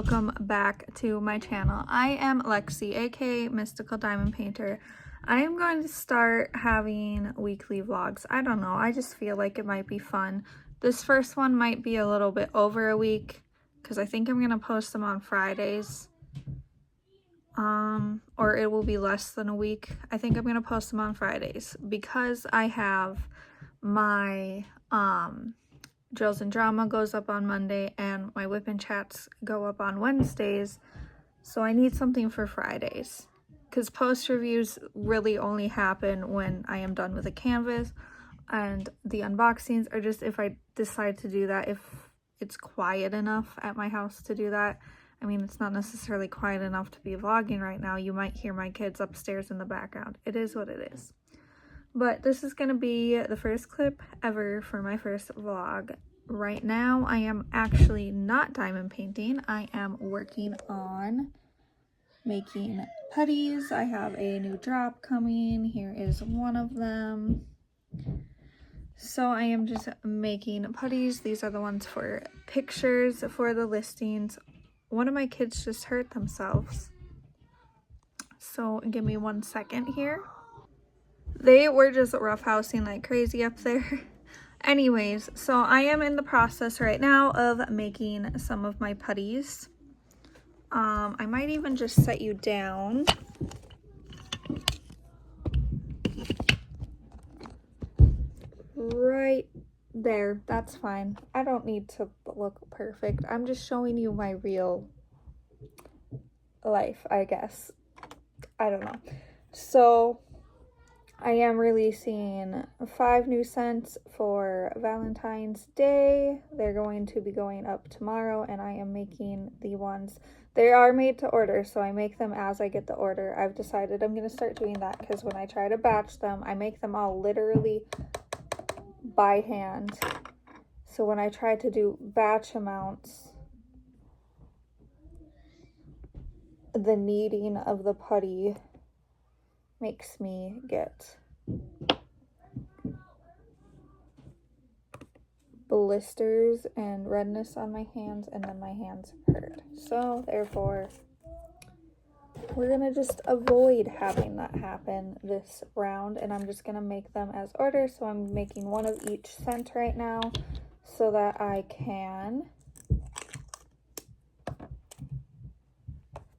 welcome back to my channel. I am Lexi, aka Mystical Diamond Painter. I am going to start having weekly vlogs. I don't know, I just feel like it might be fun. This first one might be a little bit over a week because I think I'm going to post them on Fridays. Or it will be less than a week. I think I'm going to post them on Fridays because I have my Drills and Drama goes up on Monday and my Whip and Chats go up on Wednesdays. So I need something for Fridays because post reviews really only happen when I am done with a canvas, and the unboxings are just if I decide to do that, if it's quiet enough at my house to do that. I mean, it's not necessarily quiet enough to be vlogging right now. You might hear my kids upstairs in the background. It is what it is. But this is going to be the first clip ever for my first vlog. Right now, I am actually not diamond painting. I am working on making putties. I have a new drop coming. Here is one of them. So I am just making putties. These are the ones for pictures for the listings. One of my kids just hurt themselves. So give me 1 second here. They were just roughhousing like crazy up there. Anyways, so I am in the process right now of making some of my putties. I might even just set you down. Right there, that's fine. I don't need to look perfect. I'm just showing you my real life, I guess. I don't know. So I am releasing 5 new scents for Valentine's Day. They're going to be going up tomorrow, and I am making the ones. They are made to order, so I make them as I get the order. I've decided I'm going to start doing that because when I try to batch them, I make them all literally by hand. So when I try to do batch amounts, the kneading of the putty makes me get blisters and redness on my hands, and then my hands hurt. So therefore, we're gonna just avoid having that happen this round, and I'm just gonna make them as ordered. So I'm making one of each scent right now so that I can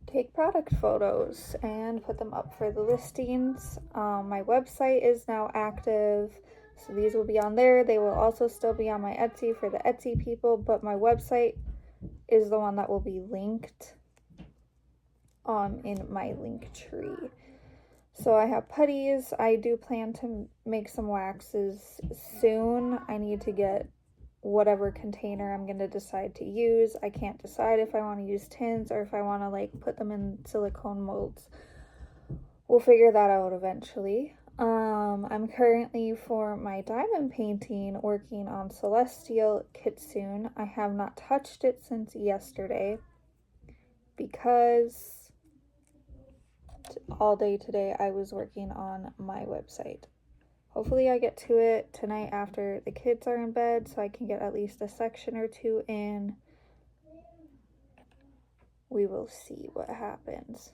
take product photos and put them up for the listings. My website is now active, so these will be on there. They will also still be on my Etsy for the Etsy people, but my website is the one that will be linked in my link tree. So I have putties. I do plan to make some waxes soon. I need to get whatever container I'm going to decide to use. I can't decide if I want to use tins or if I want to like put them in silicone molds. We'll figure that out eventually. I'm currently, for my diamond painting, working on Celestial Kitsune. I have not touched it since yesterday because all day today I was working on my website. Hopefully I get to it tonight after the kids are in bed so I can get at least a section or two in. We will see what happens.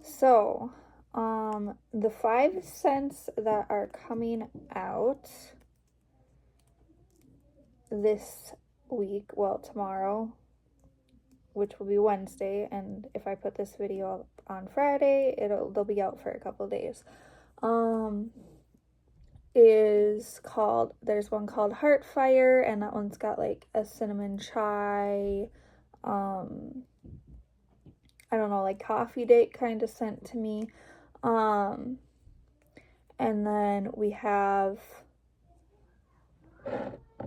So, the 5 scents that are coming out this week, well, tomorrow, which will be Wednesday, and if I put this video up on Friday, they'll be out for a couple days. There's one called Heartfire, and that one's got like a cinnamon chai, I don't know, like coffee date kind of scent to me. And then we have,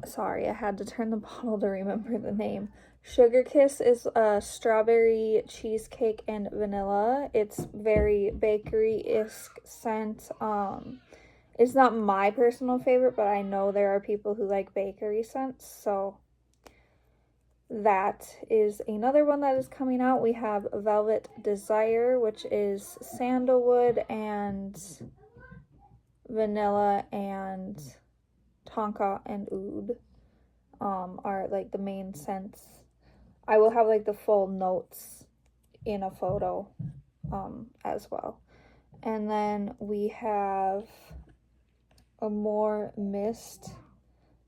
sorry, I had to turn the bottle to remember the name. Sugar Kiss is a strawberry, cheesecake, and vanilla. It's very bakery-esque scent. It's not my personal favorite, but I know there are people who like bakery scents, so that is another one that is coming out. We have Velvet Desire, which is sandalwood and vanilla and tonka and oud are like the main scents I will have like the full notes in a photo as well. And then we have a more mist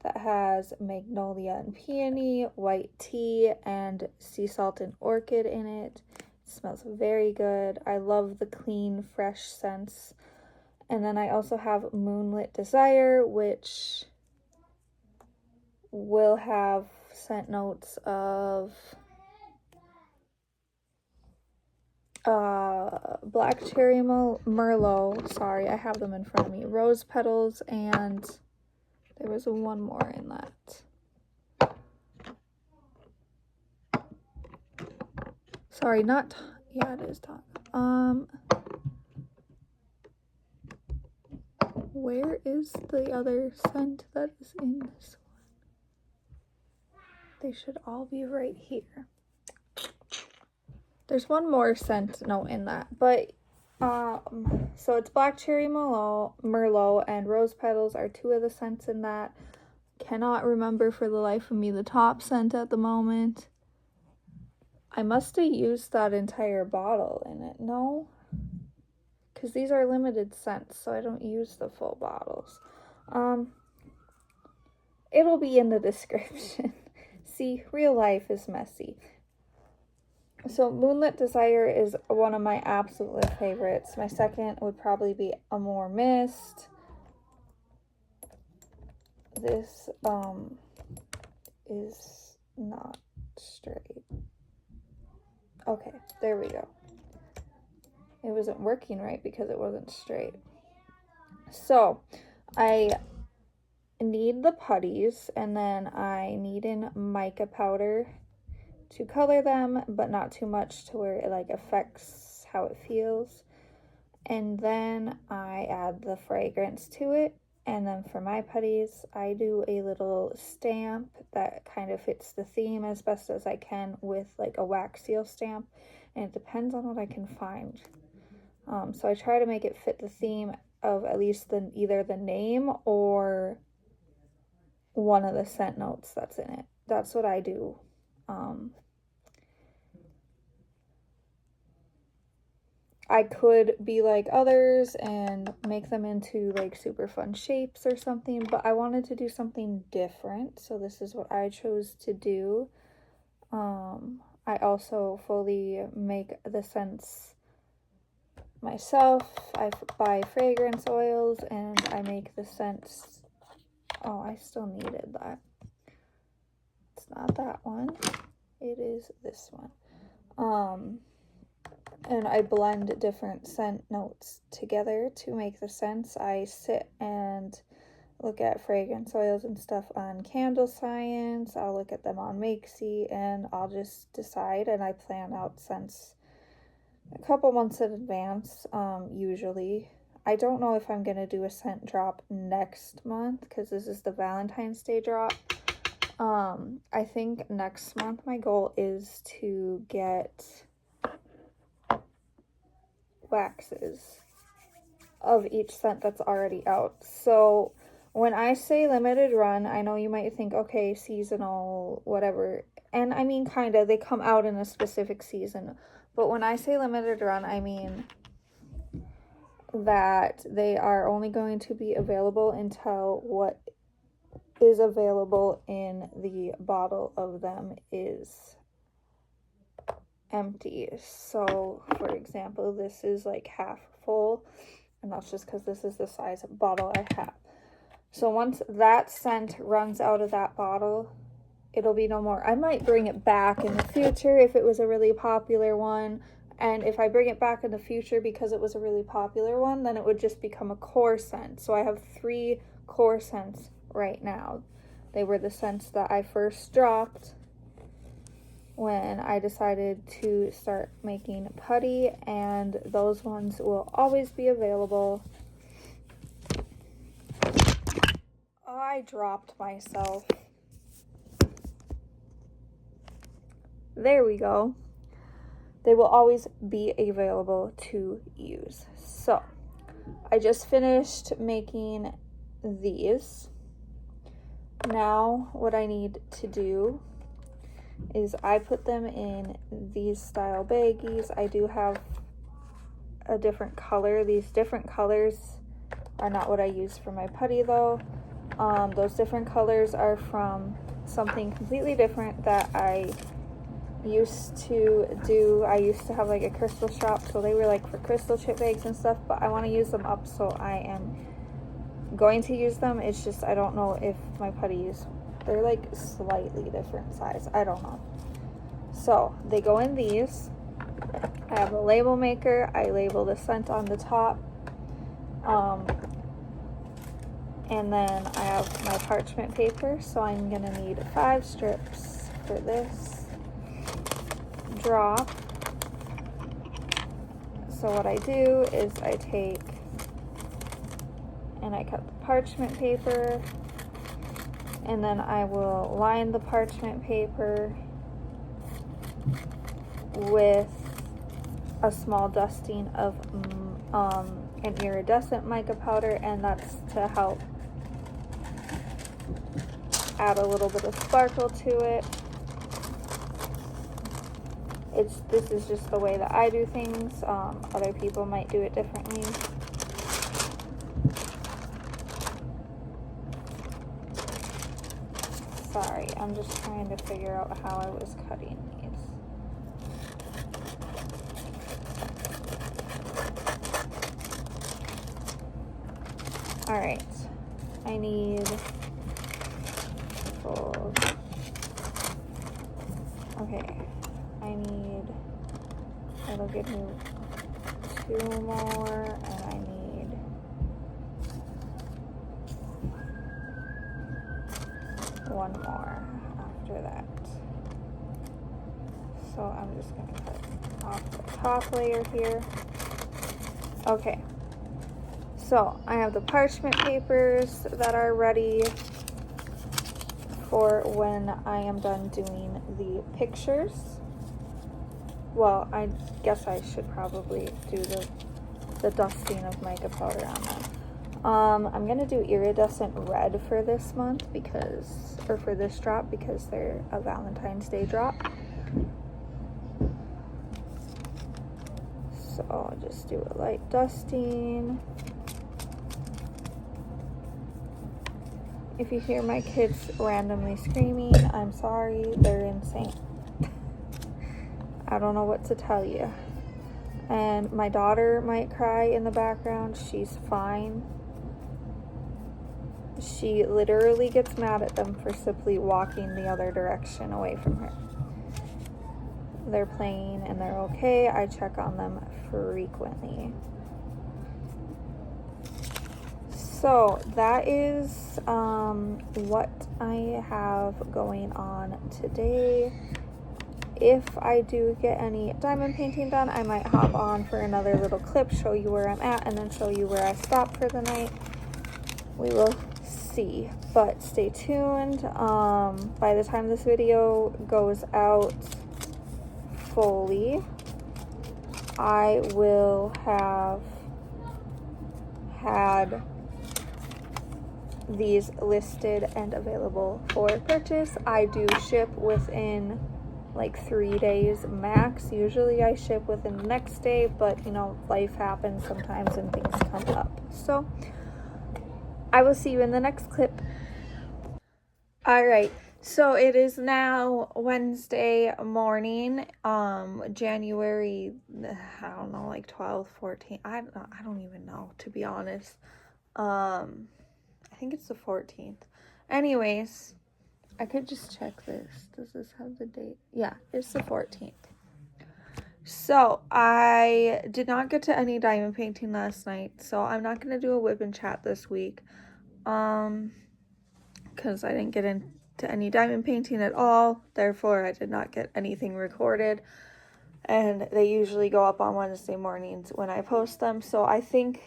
that has magnolia and peony, white tea, and sea salt and orchid in it. It smells very good. I love the clean, fresh scents. And then I also have Moonlit Desire, which will have scent notes of black cherry merlot. Sorry, I have them in front of me. Rose petals, and there was one more in that. Sorry, not, yeah, it is tongue. Where is the other scent that is in this one? They should all be right here. There's one more scent note in that, but so it's black cherry merlot, and rose petals are two of the scents in that. Cannot remember for the life of me the top scent at the moment. I must have used that entire bottle in it. No, because these are limited scents, so I don't use the full bottles. It'll be in the description. See, real life is messy. So Moonlit Desire is one of my absolute favorites. My second would probably be Amore Mist. This is not straight. Okay, there we go. It wasn't working right because it wasn't straight. So I need the putties, and then I need in mica powder to color them, but not too much to where it like affects how it feels. And then I add the fragrance to it. And then for my putties, I do a little stamp that kind of fits the theme as best as I can with like a wax seal stamp. And it depends on what I can find. So I try to make it fit the theme of at least either the name or one of the scent notes that's in it. That's what I do. I could be like others and make them into like super fun shapes or something, but I wanted to do something different, so this is what I chose to do. I also fully make the scents myself. I buy fragrance oils and I make the scents. Oh, I still needed that. It's not that one. It is this one. And I blend different scent notes together to make the scents. I sit and look at fragrance oils and stuff on Candle Science. I'll look at them on Makesy, and I'll just decide, and I plan out scents a couple months in advance, usually. I don't know if I'm going to do a scent drop next month, because this is the Valentine's Day drop. I think next month my goal is to get waxes of each scent that's already out. So when I say limited run, I know you might think, okay, seasonal, whatever. And I mean, kind of, they come out in a specific season. But when I say limited run, I mean that they are only going to be available until what is available in the bottle of them is empty. So for example, this is like half full, and that's just because this is the size of bottle I have. So once that scent runs out of that bottle, it'll be no more. I might bring it back in the future if it was a really popular one, and if I bring it back in the future because it was a really popular one, then it would just become a core scent. So I have 3 core scents right now. They were the scents that I first dropped when I decided to start making putty, and those ones will always be available. I dropped myself. There we go. They will always be available to use. So I just finished making these. Now what I need to do is I put them in these style baggies. I do have a different color. These different colors are not what I use for my putty though. Those different colors are from something completely different that I used to do. I used to have like a crystal shop, so they were like for crystal chip bags and stuff, but I want to use them up, so I am going to use them. It's just I don't know if my putties, they're like slightly different size, I don't know. So they go in these. I have a label maker. I label the scent on the top, and then I have my parchment paper, so I'm gonna need 5 strips for this drop. So what I do is I take and I cut the parchment paper, and then I will line the parchment paper with a small dusting of an iridescent mica powder, and that's to help add a little bit of sparkle to it. This is just the way that I do things. Other people might do it differently. Sorry, I'm just trying to figure out how I was cutting these. Alright, I need okay, it'll give me 2 more, and I need 1 more after that. So I'm just going to cut off the top layer here. Okay, so I have the parchment papers that are ready for when I am done doing the pictures. Well, I guess I should probably do the dusting of mica powder on them. I'm gonna do iridescent red for this month for this drop, because they're a Valentine's Day drop. So I'll just do a light dusting. If you hear my kids randomly screaming, I'm sorry, they're insane. I don't know what to tell you. And my daughter might cry in the background. She's fine. She literally gets mad at them for simply walking the other direction away from her. They're playing and they're okay. I check on them frequently. So that is what I have going on today. If I do get any diamond painting done, I might hop on for another little clip, show you where I'm at, and then show you where I stopped for the night. We will see, but stay tuned. By the time this video goes out fully, I will have had these listed and available for purchase. I do ship within like 3 days max. Usually I ship within the next day, but you know, life happens sometimes and things come up. So I will see you in the next clip. All right, so it is now Wednesday morning, January, I don't know, like 12th, 14th. I don't even know, to be honest. I think it's the 14th. Anyways, I could just check this. Does this have the date? Yeah, it's the 14th. So I did not get to any diamond painting last night, so I'm not going to do a whip and chat this week. Because I didn't get into any diamond painting at all. Therefore, I did not get anything recorded. And they usually go up on Wednesday mornings when I post them. So I think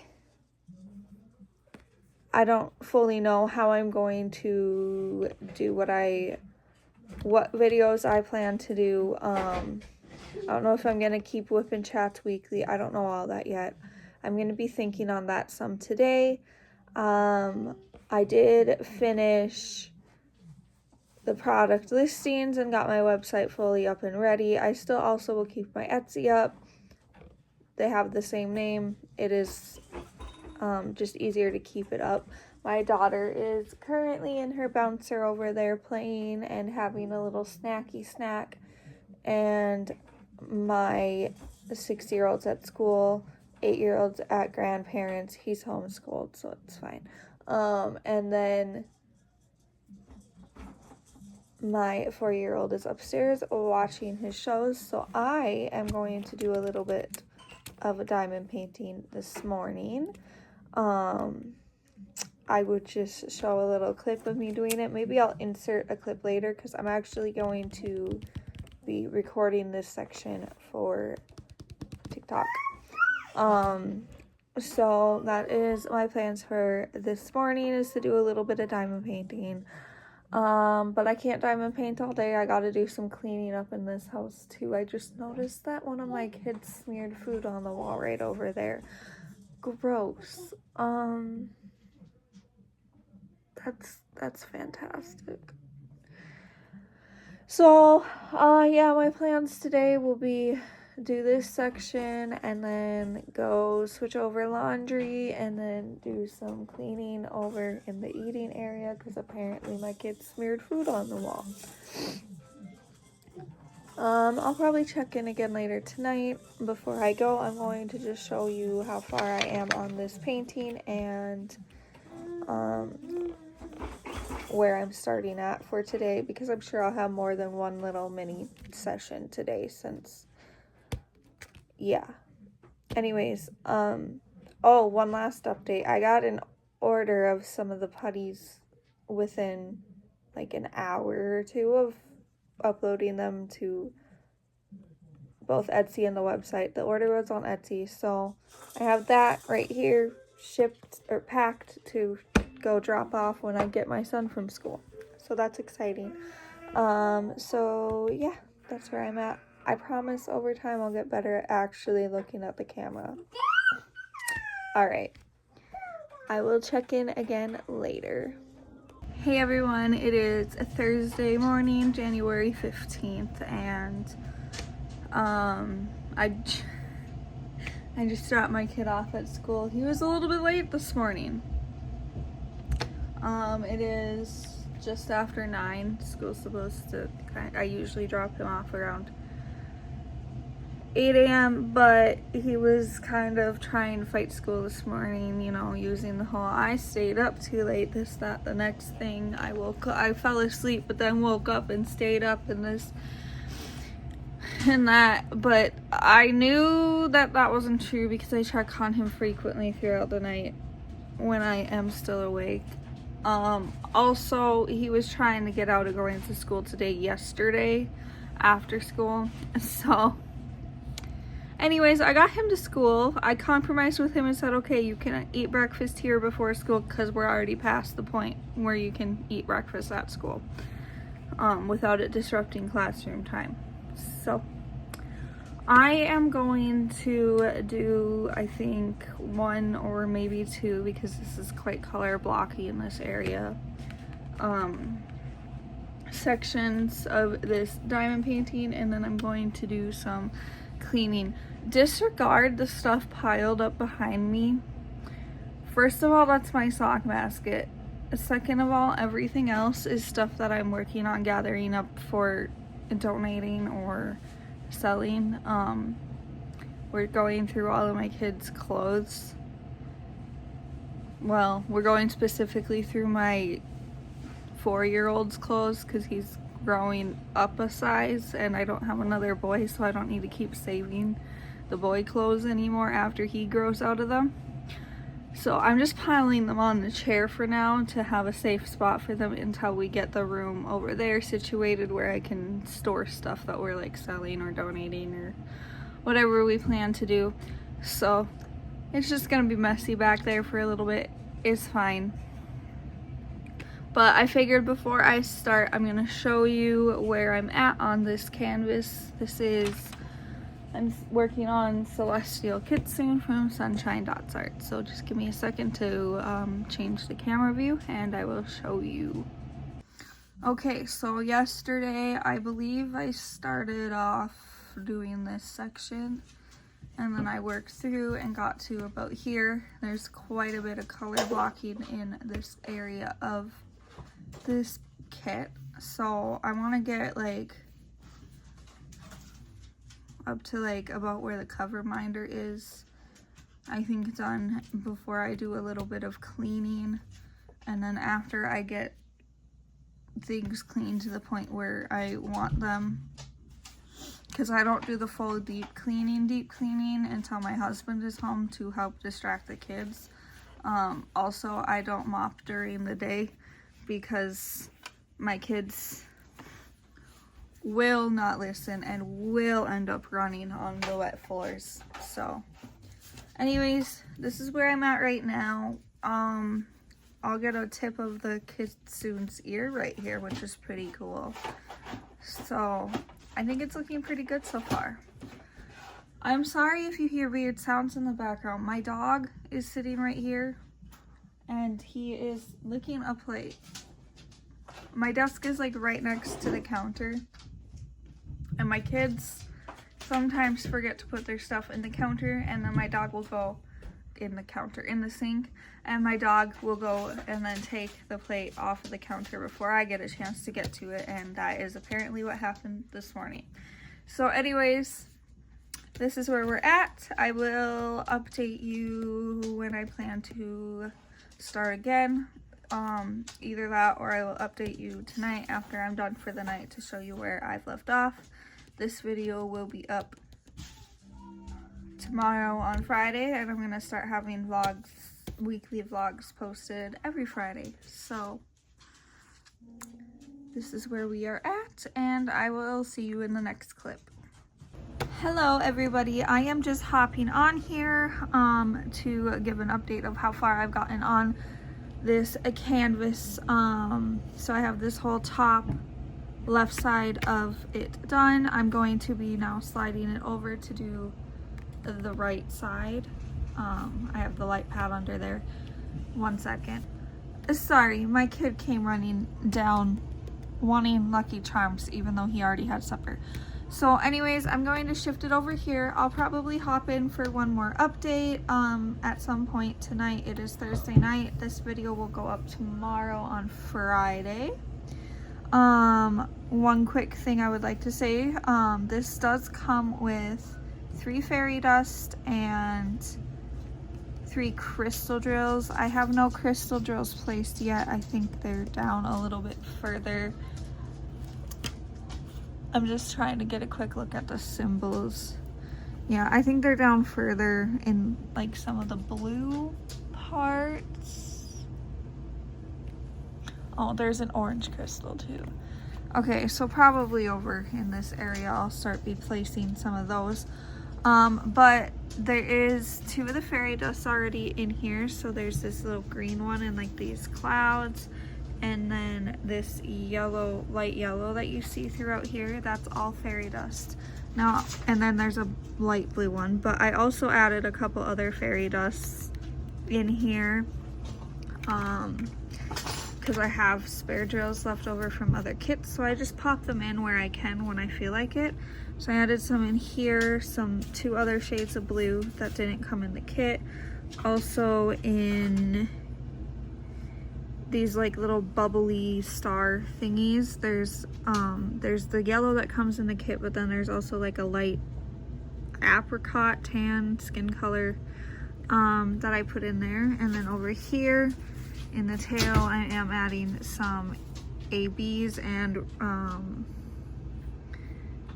I don't fully know how I'm going to do what videos I plan to do. I don't know if I'm going to keep whip and chats weekly. I don't know all that yet. I'm going to be thinking on that some today. I did finish the product listings and got my website fully up and ready. I still also will keep my Etsy up. They have the same name. It is just easier to keep it up. My daughter is currently in her bouncer over there playing and having a little snacky snack. And my 6-year-old's at school, 8-year-old's at grandparents. He's homeschooled, so it's fine. And then my 4-year-old is upstairs watching his shows. So I am going to do a little bit of a diamond painting this morning. I would just show a little clip of me doing it. Maybe I'll insert a clip later because I'm actually going to be recording this section for TikTok. So that is my plans for this morning, is to do a little bit of diamond painting. But I can't diamond paint all day. I gotta do some cleaning up in this house too. I just noticed that one of my kids smeared food on the wall right over there. Gross. That's fantastic. So, yeah, my plans today will be do this section and then go switch over laundry and then do some cleaning over in the eating area because apparently my kids smeared food on the wall. I'll probably check in again later tonight. Before I go, I'm going to just show you how far I am on this painting and where I'm starting at for today, because I'm sure I'll have more than one little mini session today since, yeah. Anyways, oh, one last update. I got an order of some of the putties within like an hour or two of uploading them to both Etsy and the website. The order was on Etsy, so I have that right here shipped or packed to go drop off when I get my son from school. So that's exciting. So yeah, that's where I'm at. I promise over time I'll get better at actually looking at the camera. Alright, I will check in again later. Hey everyone, it is a Thursday morning, January 15th, and I just dropped my kid off at school. He was a little bit late this morning. It is just after 9. School's supposed to, I usually drop him off around 8 a.m., but he was kind of trying to fight school this morning, you know, using the whole, I stayed up too late, this, that, the next thing. I fell asleep, but then woke up and stayed up and this and that, but I knew that that wasn't true because I check on him frequently throughout the night when I am still awake. Also, he was trying to get out of going to school yesterday after school, so anyways, I got him to school. I compromised with him and said, okay, you can eat breakfast here before school because we're already past the point where you can eat breakfast at school without it disrupting classroom time. So I am going to do, I think, 1 or maybe 2, because this is quite color blocky in this area, sections of this diamond painting, and then I'm going to do some cleaning. Disregard the stuff piled up behind me. First of all, that's my sock basket. Second of all, everything else is stuff that I'm working on gathering up for donating or selling. We're going through all of my kids' clothes. Well, we're going specifically through my 4-year-old's clothes because he's growing up a size and I don't have another boy, so I don't need to keep saving the boy clothes anymore after he grows out of them. So I'm just piling them on the chair for now to have a safe spot for them until we get the room over there situated where I can store stuff that we're like selling or donating or whatever we plan to do. So it's just gonna be messy back there for a little bit. It's fine. But I figured before I start, I'm gonna show you where I'm at on this canvas. I'm working on Celestial Kitsune from Sunshine Dots Art. So just give me a second to change the camera view and I will show you. Okay, so yesterday I believe I started off doing this section, and then I worked through and got to about here. There's quite a bit of color blocking in this area of this kit, so I want to get like up to like about where the cover minder is, I think, done before I do a little bit of cleaning. And then after I get things cleaned to the point where I want them, because I don't do the full deep cleaning until my husband is home to help distract the kids. Also, I don't mop during the day because my kids will not listen and will end up running on the wet floors. So anyways, this is where I'm at right now. I'll get a tip of the Kitsune's ear right here, which is pretty cool. So I think it's looking pretty good so far. I'm sorry if you hear weird sounds in the background. My dog is sitting right here and he is licking a plate. My desk is like right next to the counter, and my kids sometimes forget to put their stuff in the counter, and then my dog will go in the counter, in the sink, and my dog will go and then take the plate off of the counter before I get a chance to get to it, and that is apparently what happened this morning. So anyways, this is where we're at. I will update you when I plan to start again. Either that or I will update you tonight after I'm done for the night to show you where I've left off. This video will be up tomorrow on Friday, and I'm gonna start having vlogs, weekly vlogs posted every Friday. So this is where we are at, and I will see you in the next clip. Hello everybody, I am just hopping on here to give an update of how far I've gotten on this canvas. So I have this whole top left side of it done. I'm going to be now sliding it over to do the right side. I have the light pad under there. 1 second. Sorry, my kid came running down wanting Lucky Charms even though he already had supper. So anyways, I'm going to shift it over here. I'll probably hop in for one more update at some point tonight. It is Thursday night. This video will go up tomorrow on Friday. One quick thing I would like to say, this does come with 3 fairy dust and 3 crystal drills. I have no crystal drills placed yet. I think they're down a little bit further. I'm just trying to get a quick look at the symbols. Yeah, I think they're down further in like some of the blue parts. Oh, there's an orange crystal too. Okay, so probably over in this area I'll start be placing some of those. But there is 2 of the fairy dusts already in here. So there's this little green one and like these clouds, and then this yellow, light yellow that you see throughout here, that's all fairy dust. Now, and then there's a light blue one, but I also added a couple other fairy dusts in here because I have spare drills left over from other kits, so I just pop them in where I can when I feel like it. So I added some in here, 2 other shades of blue that didn't come in the kit. Also in these like little bubbly star thingies. There's the yellow that comes in the kit, but then there's also like a light apricot tan skin color that I put in there. And then over here in the tail I am adding some ABs, and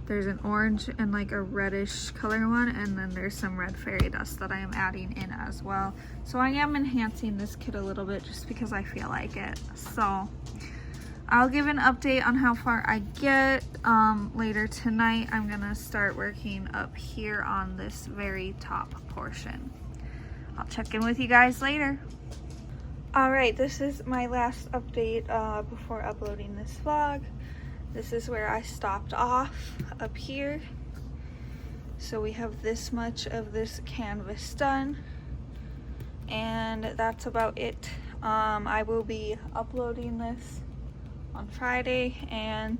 there's an orange and like a reddish color one, and then there's some red fairy dust that I am adding in as well. So I am enhancing this kit a little bit just because I feel like it. So I'll give an update on how far I get later tonight. I'm gonna start working up here on this very top portion. I'll check in with you guys later. Alright, this is my last update before uploading this vlog. This is where I stopped off up here. So we have this much of this canvas done, and that's about it. I will be uploading this on Friday, and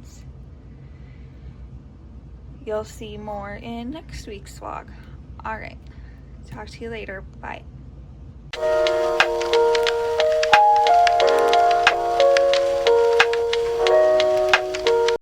you'll see more in next week's vlog. Alright, talk to you later. Bye.